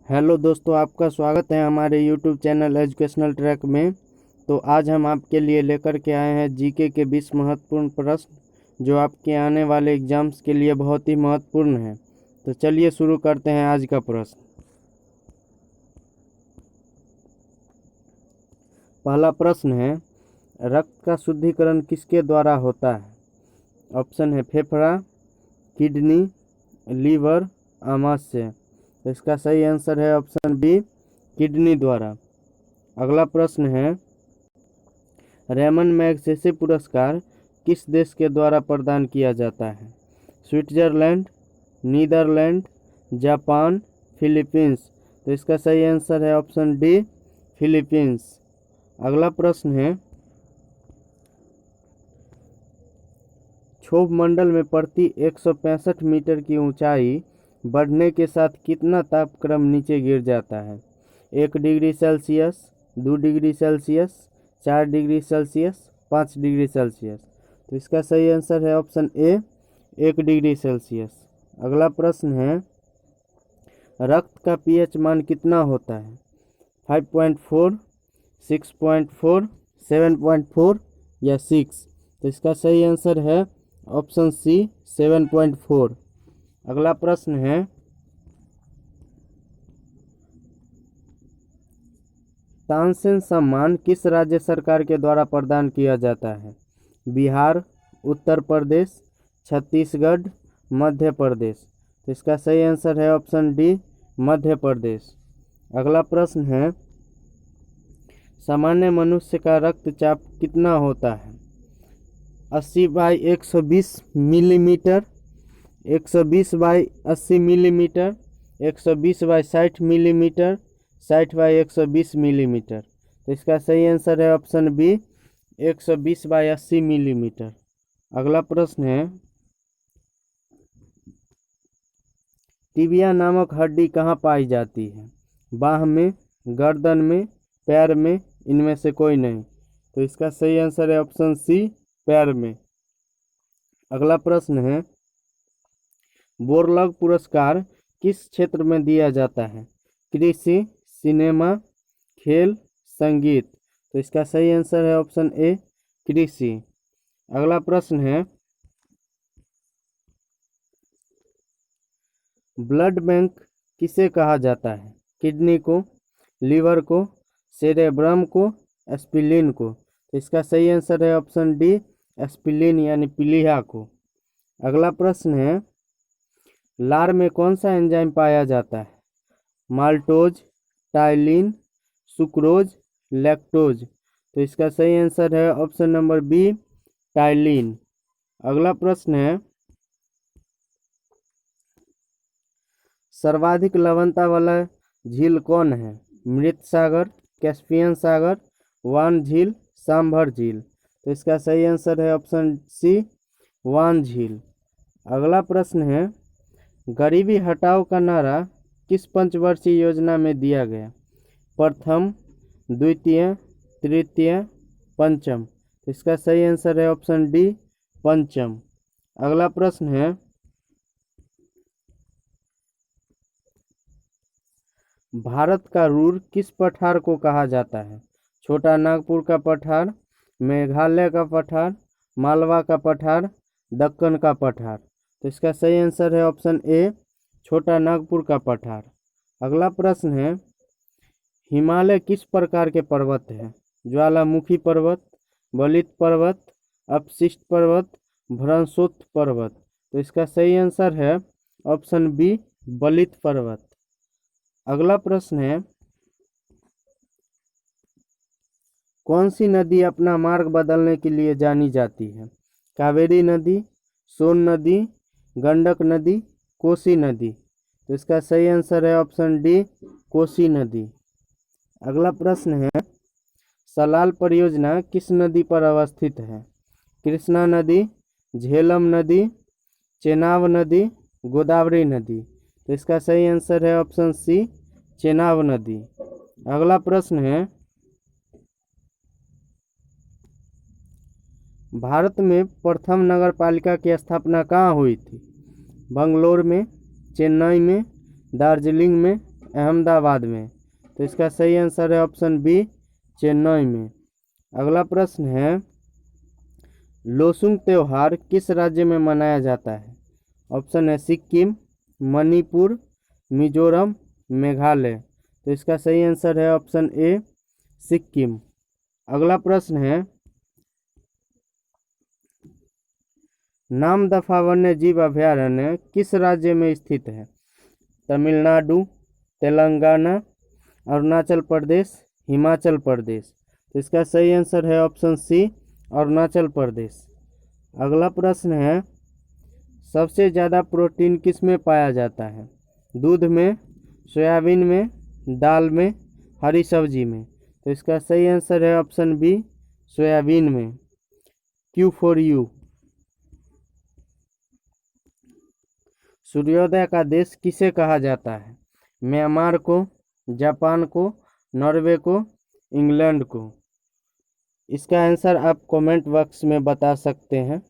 Hello दोस्तों, आपका स्वागत है हमारे यूट्यूब चैनल एजुकेशनल ट्रैक में। तो आज हम आपके लिए लेकर के आए हैं जीके के 20 महत्वपूर्ण प्रश्न जो आपके आने वाले एग्जाम्स के लिए बहुत ही महत्वपूर्ण है। तो चलिए शुरू करते हैं आज का प्रश्न। पहला प्रश्न है, रक्त का शुद्धिकरण किसके द्वारा होता है? ऑप्शन है फेफड़ा, किडनी, लीवर, आमाशय। तो इसका सही आंसर है ऑप्शन बी, किडनी द्वारा। अगला प्रश्न है, रेमन मैगसेसे पुरस्कार किस देश के द्वारा प्रदान किया जाता है? Switzerland, Netherlands, Japan, Philippines. तो इसका सही आंसर है ऑप्शन डी, फिलीपींस। अगला प्रश्न है, क्षोभ मंडल में प्रति 165 मीटर की ऊंचाई बढ़ने के साथ कितना तापक्रम नीचे गिर जाता है? 1 degree Celsius, 2 degree Celsius, 4 degree Celsius, 5 degree Celsius. तो इसका सही आंसर है ऑप्शन ए, 1 डिग्री सेल्सियस। अगला प्रश्न है, रक्त का पीएच मान कितना होता है? 5.4, 6.4, 7.4 या 6? तो इसका सही आंसर है ऑप्शन सी, 7.4। अगला प्रश्न है, तानसेन सम्मान किस राज्य सरकार के द्वारा प्रदान किया जाता है? बिहार, उत्तर प्रदेश, छत्तीसगढ़, मध्य प्रदेश। तो इसका सही आंसर है ऑप्शन डी, मध्य प्रदेश। अगला प्रश्न है, सामान्य मनुष्य का रक्तचाप कितना होता है? 80/120 मिलीमीटर, 120/80 मिलीमीटर, 120/60 मिलीमीटर, 60/120 मिलीमीटर। तो इसका सही आंसर है ऑप्शन बी, 120/80 मिलीमीटर। अगला प्रश्न है, टिबिया नामक हड्डी कहाँ पाई जाती है? बाह में, गर्दन में, पैर में, इनमें से कोई नहीं। तो इसका सही आंसर है ऑप्शन सी, पैर में। अगला प्रश्न है, बोरलग पुरस्कार किस क्षेत्र में दिया जाता है? कृषि, सिनेमा, खेल, संगीत। तो इसका सही आंसर है ऑप्शन ए, कृषि। अगला प्रश्न है, ब्लड बैंक किसे कहा जाता है? किडनी को, लीवर को, सेरेब्रम को, एस्पिलिन को। तो इसका सही आंसर है ऑप्शन डी, एस्पिलिन यानी पीलिया को। अगला प्रश्न है, लार में कौन सा एंजाइम पाया जाता है? Maltose, ptyalin, sucrose, lactose. तो इसका सही आंसर है ऑप्शन नंबर बी, टाइलिन। अगला प्रश्न है, सर्वाधिक लवणता वाला झील कौन है? मृत सागर, कैस्पियन सागर, वान झील, सांभर झील। तो इसका सही आंसर है ऑप्शन सी, वान झील। अगला प्रश्न है, गरीबी हटाओ का नारा किस पंचवर्षीय योजना में दिया गया? प्रथम, द्वितीय, तृतीय, पंचम। इसका सही आंसर है ऑप्शन डी, पंचम। अगला प्रश्न है, भारत का रूर किस पठार को कहा जाता है? छोटा नागपुर का पठार, मेघालय का पठार, मालवा का पठार, दक्कन का पठार। तो इसका सही आंसर है ऑप्शन ए, छोटा नागपुर का पठार। अगला प्रश्न है, हिमालय किस प्रकार के पर्वत है? ज्वालामुखी पर्वत, बलित पर्वत, अपशिष्ट पर्वत, भ्रंशोत्थ पर्वत। तो इसका सही आंसर है ऑप्शन बी, बलित पर्वत। अगला प्रश्न है, कौन सी नदी अपना मार्ग बदलने के लिए जानी जाती है? कावेरी नदी, सोन नदी, गंडक नदी, कोसी नदी। तो इसका सही आंसर है ऑप्शन डी, कोसी नदी। अगला प्रश्न है, सलाल परियोजना किस नदी पर अवस्थित है? कृष्णा नदी, झेलम नदी, चेनाब नदी, गोदावरी नदी। तो इसका सही आंसर है ऑप्शन सी, चेनाब नदी। अगला प्रश्न है, भारत में प्रथम नगर पालिका की स्थापना कहाँ हुई थी? बंगलोर में, चेन्नई में, दार्जिलिंग में, अहमदाबाद में। तो इसका सही आंसर है ऑप्शन बी, चेन्नई में। अगला प्रश्न है, लोसुंग त्योहार किस राज्य में मनाया जाता है? ऑप्शन है सिक्किम, मणिपुर, मिजोरम, मेघालय। तो इसका सही आंसर है ऑप्शन ए, सिक्किम। अगला प्रश्न है, नामदफा वन्य जीव अभयारण्य किस राज्य में स्थित है? तमिलनाडु, तेलंगाना, अरुणाचल प्रदेश, हिमाचल प्रदेश। तो इसका सही आंसर है ऑप्शन सी, अरुणाचल प्रदेश। अगला प्रश्न है, सबसे ज़्यादा प्रोटीन किस में पाया जाता है? दूध में, सोयाबीन में, दाल में, हरी सब्जी में। तो इसका सही आंसर है ऑप्शन बी, सोयाबीन में। Q for you. सूर्योदय का देश किसे कहा जाता है? म्यांमार को, जापान को, नॉर्वे को, इंग्लैंड को। इसका आंसर आप कमेंट बॉक्स में बता सकते हैं।